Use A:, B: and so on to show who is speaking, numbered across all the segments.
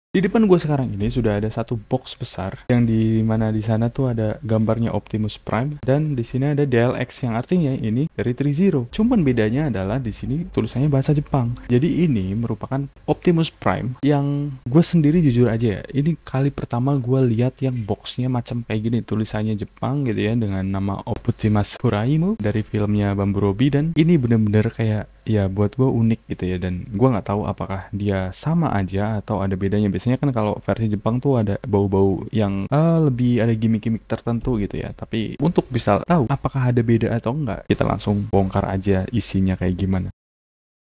A: Di depan gue sekarang ini sudah ada satu box besar yang di mana di sana tuh ada gambarnya Optimus Prime dan di sini ada DLX yang artinya ini dari Trizero. Cuman bedanya adalah di sini tulisannya bahasa Jepang. Jadi ini merupakan Optimus Prime yang gue sendiri jujur aja ya, ini kali pertama gue lihat yang boxnya macam kayak gini, tulisannya Jepang gitu ya dengan nama Optimus Furaimu dari filmnya Bambu Robi, dan ini bener-bener kayak ya buat gue unik gitu ya, dan gue nggak tahu apakah dia sama aja atau ada bedanya. Biasanya kan kalau versi Jepang tuh ada bau-bau yang lebih ada gimmick-gimmick tertentu gitu ya, tapi untuk bisa tahu apakah ada beda atau enggak, kita langsung bongkar aja isinya kayak gimana.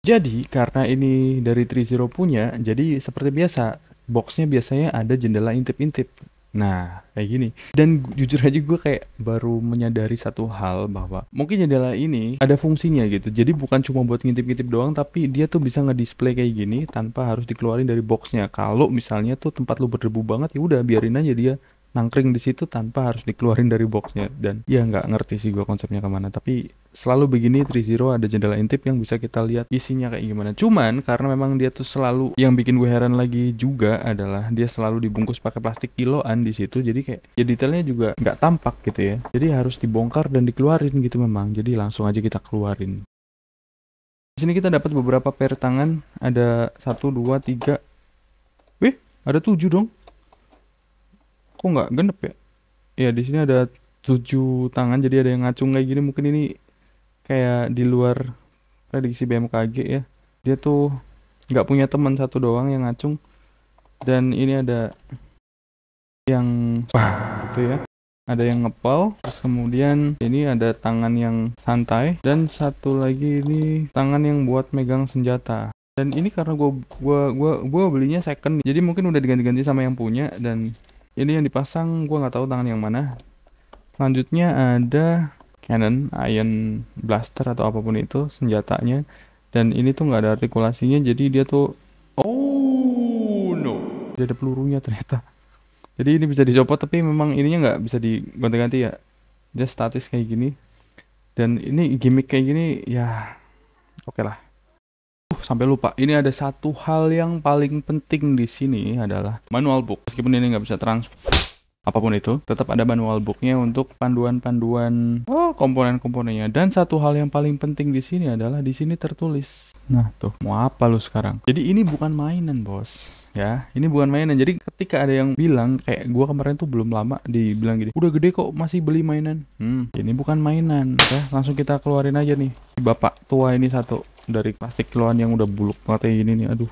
A: Jadi karena ini dari Trizero punya, jadi seperti biasa boxnya biasanya ada jendela intip-intip. Nah, kayak gini. Dan jujur aja gue kayak baru menyadari satu hal bahwa mungkin jendela ini ada fungsinya gitu. Jadi bukan cuma buat ngintip-ngintip doang, tapi dia tuh bisa nge-display kayak gini tanpa harus dikeluarin dari boxnya. Kalau misalnya tuh tempat lu berdebu banget, ya udah biarin aja dia nangkring di situ tanpa harus dikeluarin dari boxnya. Dan ya nggak ngerti sih gue konsepnya kemana, tapi selalu begini Trizero ada jendela intip yang bisa kita lihat isinya kayak gimana. Cuman karena memang dia tuh selalu, yang bikin gue heran lagi juga adalah dia selalu dibungkus pakai plastik kiloan di situ, jadi kayak ya detailnya juga nggak tampak gitu ya, jadi harus dibongkar dan dikeluarin gitu memang. Jadi langsung aja kita keluarin. Di sini kita dapat beberapa pair tangan, ada 1, 2, 3, ada 7 dong, kok nggak genep ya. Ya di sini ada 7 tangan, jadi ada yang ngacung kayak gini. Mungkin ini kayak di luar prediksi BMKG ya, dia tuh nggak punya teman, satu doang yang ngacung. Dan ini ada yang gitu ya, ada yang ngepel, terus kemudian ini ada tangan yang santai, dan satu lagi ini tangan yang buat megang senjata. Dan ini karena gua belinya second, jadi mungkin udah diganti-ganti sama yang punya, dan ini yang dipasang gua nggak tahu tangan yang mana. Selanjutnya ada Cannon Iron Blaster atau apapun itu senjatanya, dan ini tuh nggak ada artikulasinya, jadi dia tuh, oh no, dia ada pelurunya ternyata. Jadi ini bisa dicopot, tapi memang ininya nggak bisa diganti-ganti ya, dia statis kayak gini. Dan ini gimmick kayak gini ya, oke lah. Sampai lupa, ini ada satu hal yang paling penting di sini adalah manual book. Meskipun ini nggak bisa transfer apapun itu, tetap ada manual booknya untuk panduan-panduan komponen-komponennya. Dan satu hal yang paling penting di sini adalah di sini tertulis. Nah tuh, mau apa lu sekarang? Jadi ini bukan mainan bos, ya. Ini bukan mainan. Jadi ketika ada yang bilang kayak gua kemarin tuh belum lama dibilang gini, udah gede kok masih beli mainan. Ini bukan mainan. Ya, langsung kita keluarin aja nih. Bapak tua ini satu dari plastik kiloan yang udah buluk banget kayak gini nih. Aduh,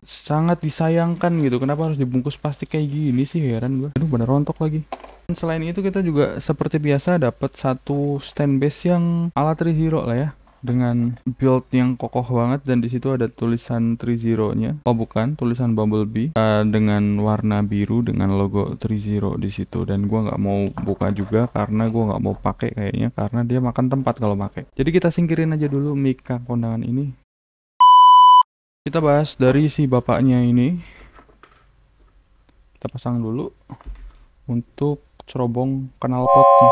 A: sangat disayangkan gitu, kenapa harus dibungkus plastik kayak gini sih, heran gue. Aduh, bener rontok lagi. Dan selain itu kita juga seperti biasa dapat satu stand base yang ala Trizero lah ya, dengan build yang kokoh banget, dan di situ ada tulisan Trizero-nya. Oh bukan, tulisan Bumblebee dengan warna biru dengan logo Trizero di situ. Dan gua nggak mau buka juga karena gua nggak mau pakai kayaknya, karena dia makan tempat kalau pakai. Jadi kita singkirin aja dulu mika kondangan ini. Kita bahas dari si bapaknya ini. Kita pasang dulu untuk cerobong knalpotnya.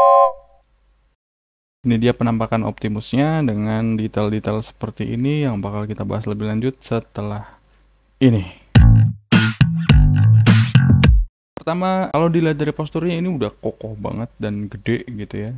A: Ini dia penampakan Optimusnya dengan detail-detail seperti ini yang bakal kita bahas lebih lanjut setelah ini. Pertama, kalau dilihat dari posturnya ini udah kokoh banget dan gede gitu ya.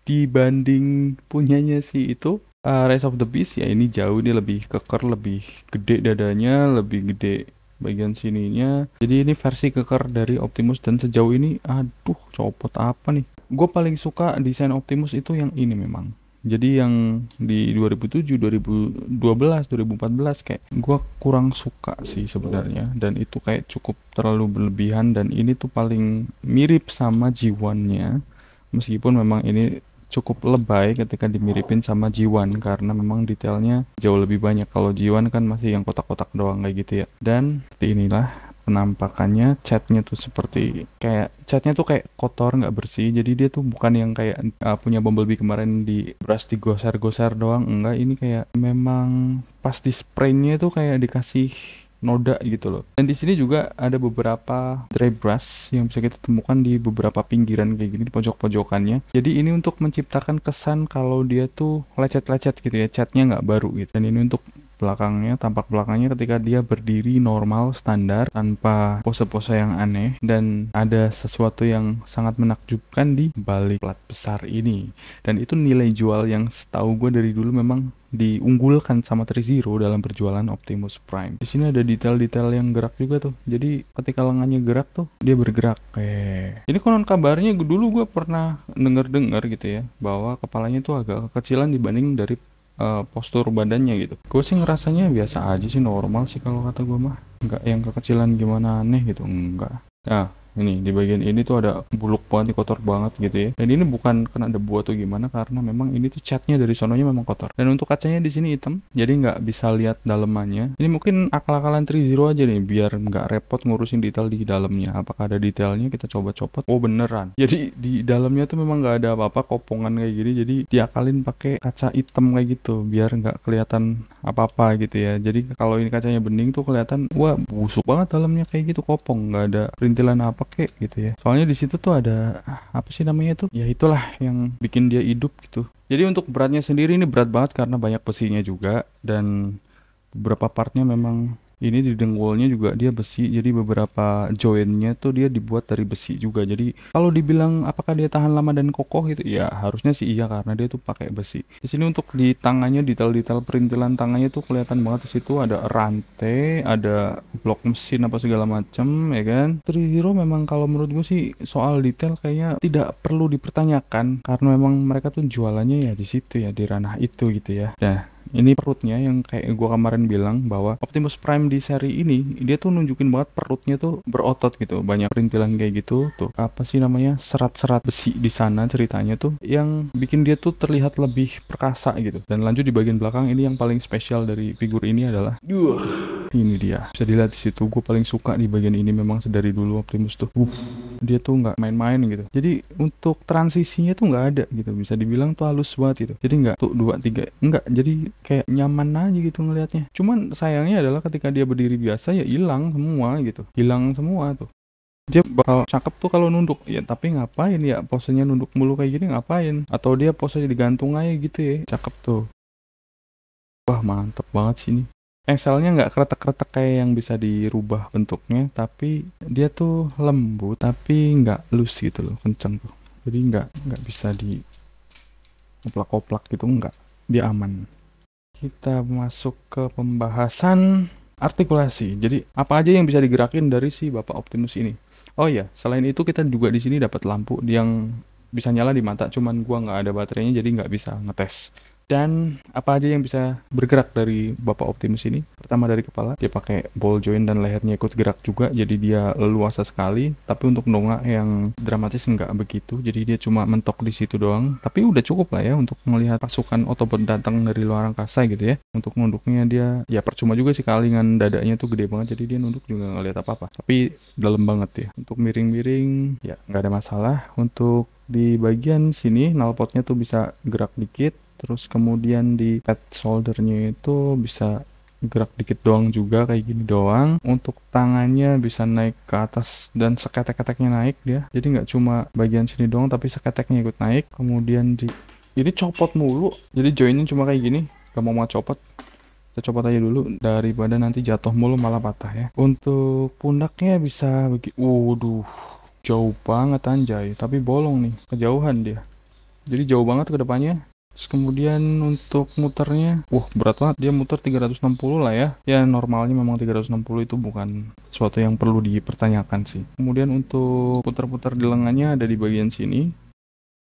A: Dibanding punyanya si itu Rise of the Beast ya, ini jauh, dia lebih keker, lebih gede dadanya, lebih gede bagian sininya. Jadi ini versi keker dari Optimus, dan sejauh ini aduh copot apa nih. Gue paling suka desain Optimus itu yang ini memang. Jadi yang di 2007, 2012, 2014 kayak gue kurang suka sih sebenarnya, dan itu kayak cukup terlalu berlebihan. Dan ini tuh paling mirip sama G1-nya, meskipun memang ini cukup lebay ketika dimiripin sama G1 karena memang detailnya jauh lebih banyak. Kalau G1 kan masih yang kotak-kotak doang kayak gitu ya. Dan seperti inilah penampakannya. Catnya tuh seperti kayak catnya tuh kayak kotor, nggak bersih. Jadi dia tuh bukan yang kayak punya Bumblebee kemarin di brush digoser-goser doang, enggak. Ini kayak memang pas di spraynya tuh kayak dikasih noda gitu loh. Dan di sini juga ada beberapa dry brush yang bisa kita temukan di beberapa pinggiran kayak gini, di pojok-pojokannya. Jadi ini untuk menciptakan kesan kalau dia tuh lecet-lecet gitu ya, catnya nggak baru gitu. Dan ini untuk belakangnya, tampak belakangnya ketika dia berdiri normal, standar, tanpa pose-pose yang aneh, dan ada sesuatu yang sangat menakjubkan di balik plat besar ini. Dan itu nilai jual yang setahu gue dari dulu memang diunggulkan sama Trizero dalam berjualan Optimus Prime. Di sini ada detail-detail yang gerak juga tuh. Jadi ketika lengannya gerak tuh, dia bergerak. Ini konon kabarnya dulu gue pernah denger-dengar gitu ya, bahwa kepalanya tuh agak kekecilan dibanding dari postur badannya gitu. Gue sih ngerasanya biasa aja sih, normal sih kalau kata gue mah. Nggak yang kekecilan gimana aneh gitu, enggak. Nah, ini di bagian ini tuh ada buluk banget, kotor banget gitu ya. Dan ini bukan kena debu atau gimana, karena memang ini tuh catnya dari sononya memang kotor. Dan untuk kacanya di sini hitam, jadi nggak bisa lihat dalemannya. Ini mungkin akal-akalan Trizero aja nih, biar nggak repot ngurusin detail di dalamnya. Apakah ada detailnya? Kita coba copot. Oh beneran. Jadi di dalamnya tuh memang nggak ada apa-apa, kopongan kayak gini. Jadi diakalin pakai kaca hitam kayak gitu, biar nggak kelihatan apa-apa gitu ya. Jadi kalau ini kacanya bening tuh kelihatan, wah busuk banget dalamnya kayak gitu, kopong, nggak ada perintilan apa kek gitu ya. Soalnya di situ tuh ada apa sih namanya tuh? Ya itulah yang bikin dia hidup gitu. Jadi untuk beratnya sendiri ini berat banget karena banyak besinya juga, dan beberapa partnya memang ini di dengkulnya juga dia besi, jadi beberapa joinnya tuh dia dibuat dari besi juga. Jadi kalau dibilang apakah dia tahan lama dan kokoh gitu, ya harusnya sih iya karena dia tuh pakai besi. Di sini untuk di tangannya, detail-detail perintilan tangannya tuh kelihatan banget. Di situ ada rantai, ada blok mesin apa segala macem ya kan. Trizero memang kalau menurut gue sih soal detail kayaknya tidak perlu dipertanyakan, karena memang mereka tuh jualannya ya di situ ya, di ranah itu gitu ya. Nah, ini perutnya yang kayak gua kemarin bilang bahwa Optimus Prime di seri ini dia tuh nunjukin banget perutnya tuh berotot gitu, banyak perintilan kayak gitu tuh. Apa sih namanya, serat-serat besi di sana ceritanya tuh yang bikin dia tuh terlihat lebih perkasa gitu. Dan lanjut di bagian belakang, ini yang paling spesial dari figur ini adalah ini dia. Bisa dilihat di situ, gue paling suka di bagian ini memang sedari dulu Optimus tuh. Dia tuh nggak main-main gitu. Jadi untuk transisinya tuh nggak ada gitu. Bisa dibilang tuh halus banget gitu. Jadi nggak tuh 2, 3. Nggak. Jadi kayak nyaman aja gitu ngelihatnya. Cuman sayangnya adalah ketika dia berdiri biasa ya hilang semua gitu. Hilang semua tuh. Dia bakal cakep tuh kalau nunduk ya, tapi ngapain ya posenya nunduk mulu kayak gini, ngapain? Atau dia posenya digantung aja gitu ya. Cakep tuh. Wah mantep banget sih ini. Engselnya nggak kretek-kretek kayak yang bisa dirubah bentuknya, tapi dia tuh lembut, tapi nggak loose gitu loh, kenceng tuh. Jadi nggak bisa di koplak-koplak gitu, nggak. Dia aman. Kita masuk ke pembahasan artikulasi. Jadi apa aja yang bisa digerakin dari si Bapak Optimus ini? Oh iya, selain itu kita juga di sini dapat lampu yang bisa nyala di mata, cuman gua nggak ada baterainya jadi nggak bisa ngetes. Dan apa aja yang bisa bergerak dari Bapak Optimus ini? Pertama dari kepala, dia pakai ball joint dan lehernya ikut gerak juga, jadi dia leluasa sekali. Tapi untuk nongak yang dramatis nggak begitu, jadi dia cuma mentok di situ doang. Tapi udah cukup lah ya untuk melihat pasukan Autobot datang dari luar angkasa gitu ya. Untuk nunduknya dia, ya percuma juga sih, kalingan dadanya tuh gede banget, jadi dia nunduk juga nggak lihat apa-apa. Tapi dalam banget ya. Untuk miring-miring, ya nggak ada masalah. Untuk di bagian sini, knalpotnya tuh bisa gerak dikit. Terus kemudian di pad shouldernya itu bisa gerak dikit doang juga, kayak gini doang. Untuk tangannya bisa naik ke atas dan seketek-keteknya naik dia. Jadi nggak cuma bagian sini doang, tapi seketeknya ikut naik. Kemudian ini copot mulu. Jadi joinnya cuma kayak gini. Gak mau copot. Kita copot aja dulu daripada nanti jatuh mulu malah patah ya. Untuk pundaknya bisa waduh, jauh banget anjay. Tapi bolong nih, kejauhan dia. Jadi jauh banget ke depannya. Terus kemudian untuk muternya, berat banget, dia muter 360 lah ya. Ya normalnya memang 360 itu bukan sesuatu yang perlu dipertanyakan sih. Kemudian untuk putar-putar di lengannya ada di bagian sini.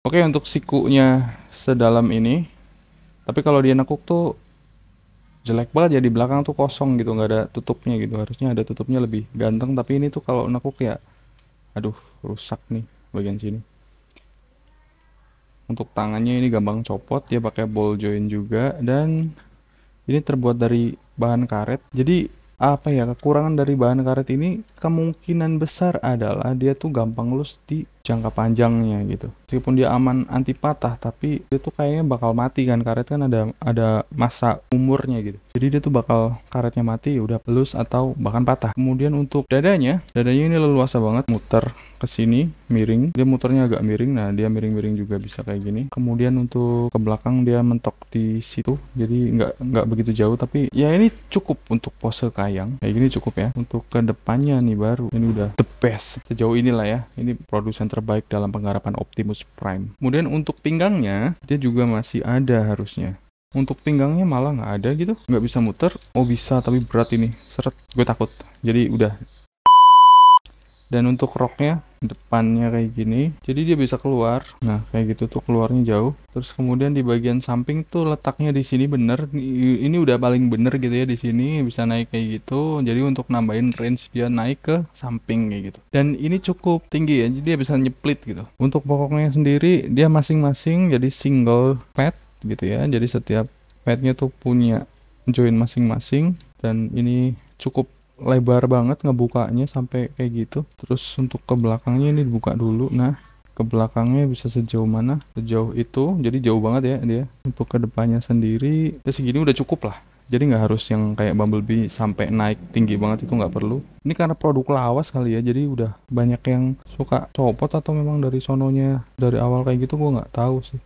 A: Oke, untuk sikunya sedalam ini. Tapi kalau dia nekuk tuh jelek banget ya, di belakang tuh kosong gitu, nggak ada tutupnya gitu. Harusnya ada tutupnya lebih ganteng, tapi ini tuh kalau nekuk ya, aduh rusak nih bagian sini. Untuk tangannya ini gampang copot, dia pakai ball joint juga, dan ini terbuat dari bahan karet. Jadi apa ya, kekurangan dari bahan karet ini kemungkinan besar adalah dia tuh gampang lus di jangka panjangnya gitu. Meskipun dia aman anti patah, tapi dia tuh kayaknya bakal mati kan, karet kan ada masa umurnya gitu. Jadi dia tuh bakal karetnya mati, udah lus atau bahkan patah. Kemudian untuk dadanya ini leluasa banget, muter ke sini miring. Dia muternya agak miring. Nah, dia miring-miring juga bisa kayak gini. Kemudian untuk ke belakang dia mentok di situ. Jadi nggak begitu jauh, tapi ya ini cukup untuk pose kayang. Kayak gini cukup ya. Untuk ke depannya nih baru ini udah the best. Sejauh inilah ya. Ini produsen terbaik dalam penggarapan Optimus Prime. Kemudian untuk pinggangnya dia juga masih ada harusnya. Untuk pinggangnya malah nggak ada gitu, nggak bisa muter. Oh bisa, tapi berat ini, seret, gue takut. Jadi udah. Dan untuk roknya depannya kayak gini, jadi dia bisa keluar. Nah kayak gitu tuh, keluarnya jauh. Terus kemudian di bagian samping tuh letaknya di sini bener. Ini udah paling bener gitu ya, di sini bisa naik kayak gitu. Jadi untuk nambahin range dia naik ke samping kayak gitu. Dan ini cukup tinggi ya, jadi dia bisa nyeplit gitu. Untuk pokoknya sendiri dia masing-masing jadi single pad gitu ya. Jadi setiap padnya tuh punya join masing-masing, dan ini cukup lebar banget ngebukanya sampai kayak gitu. Terus untuk ke belakangnya ini dibuka dulu. Nah ke belakangnya bisa sejauh mana? Sejauh itu, jadi jauh banget ya dia. Untuk ke depannya sendiri ya segini udah cukup lah. Jadi nggak harus yang kayak Bumblebee sampai naik tinggi banget, itu nggak perlu. Ini karena produk lawas kali ya, jadi udah banyak yang suka copot atau memang dari sononya dari awal kayak gitu, gue nggak tahu sih.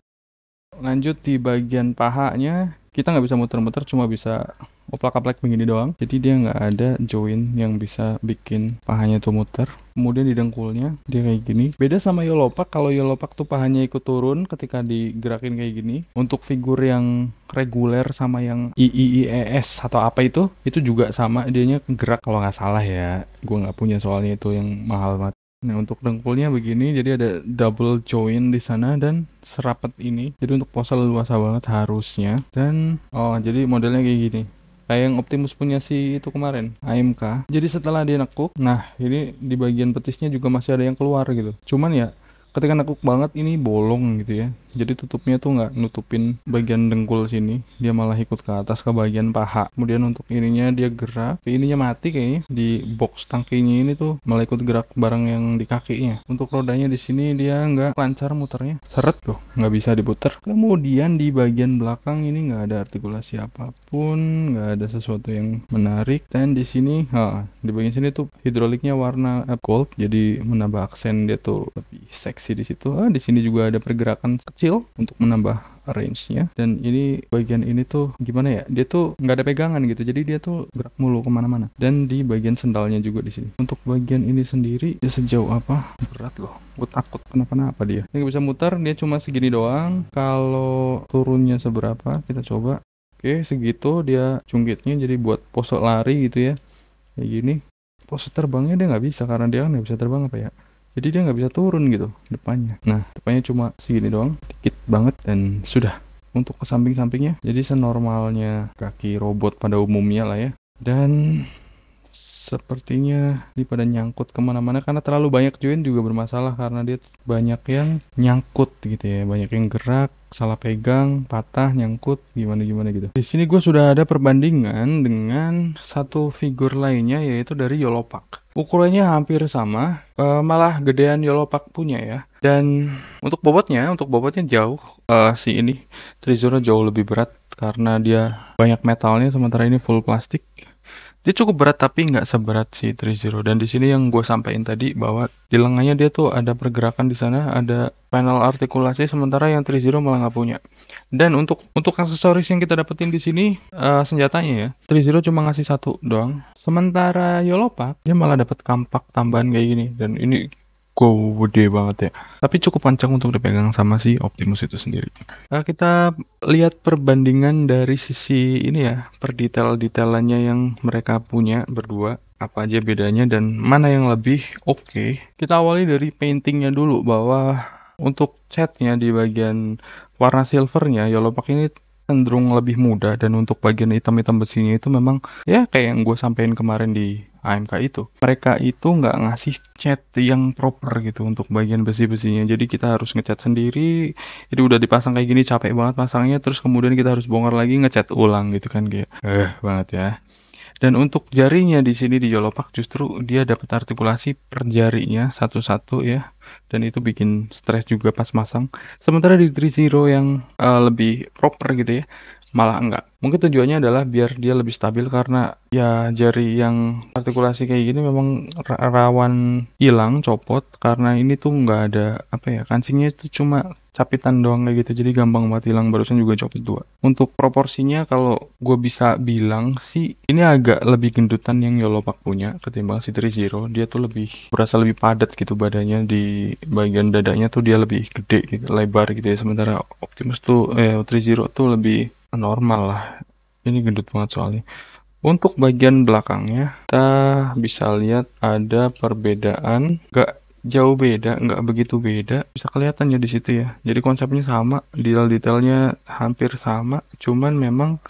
A: Lanjut di bagian pahanya, kita nggak bisa muter-muter, cuma bisa oplak-aplek begini doang. Jadi dia nggak ada join yang bisa bikin pahanya tuh muter. Kemudian di dengkulnya dia kayak gini. Beda sama Yolopak, kalau Yolopak tuh pahanya ikut turun ketika digerakin kayak gini. Untuk figur yang reguler sama yang IIIES atau apa itu juga sama, dianya gerak kalau nggak salah ya. Gue nggak punya soalnya, itu yang mahal banget. Nah untuk dengkulnya begini, jadi ada double join di sana dan serapat ini. Jadi untuk pose leluasa banget harusnya. Dan jadi modelnya kayak gini. Kayak yang Optimus punya si itu kemarin, AMK. Jadi setelah dia nekuk, nah ini di bagian petisnya juga masih ada yang keluar gitu. Cuman ya ketika nekuk banget ini bolong gitu ya. Jadi tutupnya tuh nggak nutupin bagian dengkul sini, dia malah ikut ke atas ke bagian paha. Kemudian untuk ininya dia gerak, tapi ininya mati kayaknya. Di box tangkinya ini tuh malah ikut gerak bareng yang di kakinya. Untuk rodanya di sini dia nggak lancar muternya, seret tuh, nggak bisa diputer. Kemudian di bagian belakang ini nggak ada artikulasi apapun, nggak ada sesuatu yang menarik. Dan di sini, di bagian sini tuh hidroliknya warna gold, jadi menambah aksen dia tuh lebih seksi di situ. Di sini juga ada pergerakan kecil untuk menambah range-nya. Dan ini bagian ini tuh gimana ya, dia tuh nggak ada pegangan gitu, jadi dia tuh gerak mulu kemana-mana. Dan di bagian sendalnya juga di sini. Untuk bagian ini sendiri dia sejauh apa, berat loh, gue takut kenapa-napa dia. Yang bisa muter dia cuma segini doang. Kalau turunnya seberapa kita coba. Oke segitu dia cungkitnya, jadi buat pose lari gitu ya kayak gini. Pose terbangnya dia nggak bisa karena dia nggak bisa terbang apa ya, jadi dia nggak bisa turun gitu depannya. Nah depannya cuma segini doang, dikit banget, dan sudah. Untuk ke samping-sampingnya jadi senormalnya kaki robot pada umumnya lah ya. Dan sepertinya ini pada nyangkut kemana-mana, karena terlalu banyak join juga bermasalah, karena dia banyak yang nyangkut gitu ya, banyak yang gerak, salah pegang, patah, nyangkut, gimana gitu. Di sini gue sudah ada perbandingan dengan satu figur lainnya, yaitu dari Yolopak. Ukurannya hampir sama, malah gedean Yolopak punya ya. Dan untuk bobotnya jauh, si ini Trizero jauh lebih berat karena dia banyak metalnya, sementara ini full plastik. Dia cukup berat tapi nggak seberat si Trizero. Dan di sini yang gue sampaikan tadi bahwa di lengannya dia tuh ada pergerakan di sana, ada panel artikulasi, sementara yang Trizero malah nggak punya. Dan untuk aksesoris yang kita dapetin di sini, senjatanya ya, Trizero cuma ngasih satu doang. Sementara Yolopak dia malah dapat kampak tambahan kayak gini, dan ini gede banget ya. Tapi cukup kencang untuk dipegang sama si Optimus itu sendiri. Nah, kita lihat perbandingan dari sisi ini ya, per detail-detailannya yang mereka punya berdua. Apa aja bedanya dan mana yang lebih oke. Kita awali dari paintingnya dulu, bahwa untuk catnya di bagian warna silvernya, Yolopak ini cenderung lebih mudah, dan untuk bagian hitam-hitam besinya itu memang ya kayak yang gue sampein kemarin di AMK itu, mereka itu nggak ngasih cat yang proper gitu untuk bagian besi-besinya, jadi kita harus ngecat sendiri. Jadi udah dipasang kayak gini capek banget pasangnya, terus kemudian kita harus bongkar lagi ngecat ulang gitu kan, kayak banget ya. Dan untuk jarinya di sini di Yellowpack justru dia dapat artikulasi per jarinya satu-satu ya. Dan itu bikin stres juga pas masang. Sementara di 3.0 yang lebih proper gitu ya, malah enggak. Mungkin tujuannya adalah biar dia lebih stabil karena ya jari yang artikulasi kayak gini memang rawan hilang, copot karena ini tuh nggak ada apa ya, kancingnya itu cuma capitan doang kayak gitu, jadi gampang banget hilang. Barusan juga copot dua. Untuk proporsinya kalau gue bisa bilang sih ini agak lebih gendutan yang Yellowpack punya ketimbang si 3.0. Dia tuh lebih berasa lebih padat gitu badannya, di bagian dadanya tuh dia lebih gede gitu, lebar gitu ya. Sementara Optimus tuh 3.0 tuh lebih normal lah. Ini gendut banget soalnya. Untuk bagian belakangnya kita bisa lihat ada perbedaan, nggak jauh beda, nggak begitu beda, bisa kelihatan ya di situ ya. Jadi konsepnya sama, detail-detailnya hampir sama, cuman memang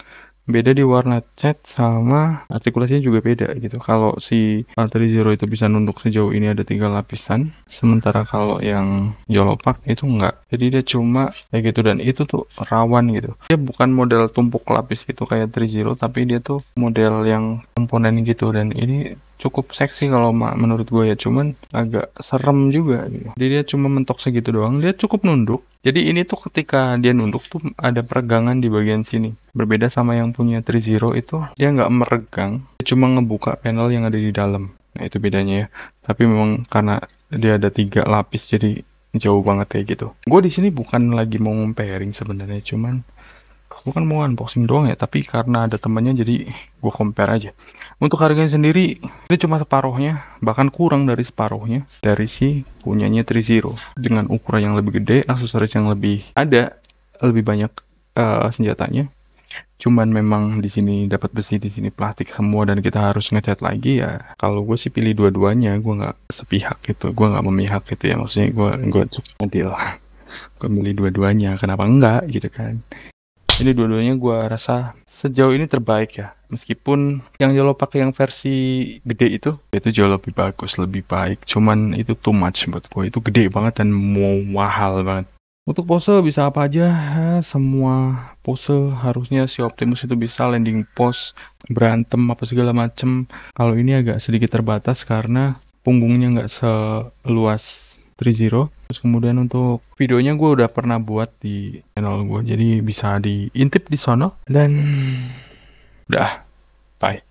A: beda di warna cat sama artikulasinya juga beda gitu. Kalau si Valtteri Zero itu bisa nunduk sejauh ini ada 3 lapisan, sementara kalau yang Yellowpack itu enggak. Jadi dia cuma kayak gitu, dan itu tuh rawan gitu. Dia bukan model tumpuk lapis gitu kayak 3.0, tapi dia tuh model yang komponen gitu, dan ini cukup seksi kalau menurut gue ya, cuman agak serem juga gitu. Jadi dia cuma mentok segitu doang, dia cukup nunduk. Jadi ini tuh ketika dia nunduk tuh ada peregangan di bagian sini. Berbeda sama yang punya 3.0 itu, dia nggak meregang, dia cuma ngebuka panel yang ada di dalam. Nah itu bedanya ya. Tapi memang karena dia ada 3 lapis, jadi jauh banget kayak gitu. Gue di sini bukan lagi mau comparing sebenarnya, cuman bukan mau unboxing doang ya, tapi karena ada temannya jadi gue compare aja. Untuk harganya sendiri ini cuma separuhnya, bahkan kurang dari separuhnya dari si punyanya 3.0 dengan ukuran yang lebih gede, aksesoris yang lebih banyak senjatanya. Cuman memang di sini dapat besi, di sini plastik semua, dan kita harus ngecat lagi ya. Kalau gue sih pilih dua-duanya, gue nggak sepihak gitu, gue nggak memihak gitu ya. Maksudnya gue cukup adil, gue milih dua-duanya. Kenapa enggak gitu kan? Ini dua-duanya gue rasa sejauh ini terbaik ya. Meskipun yang Yellowpack yang versi gede itu jauh lebih bagus, lebih baik. Cuman itu too much buat gue. Itu gede banget dan mahal banget. Untuk pose bisa apa aja, semua pose harusnya si Optimus itu bisa, landing pose, berantem apa segala macem. Kalau ini agak sedikit terbatas karena punggungnya nggak seluas 3.0. Terus kemudian untuk videonya gue udah pernah buat di channel gue, jadi bisa diintip di sono. Dan udah, bye.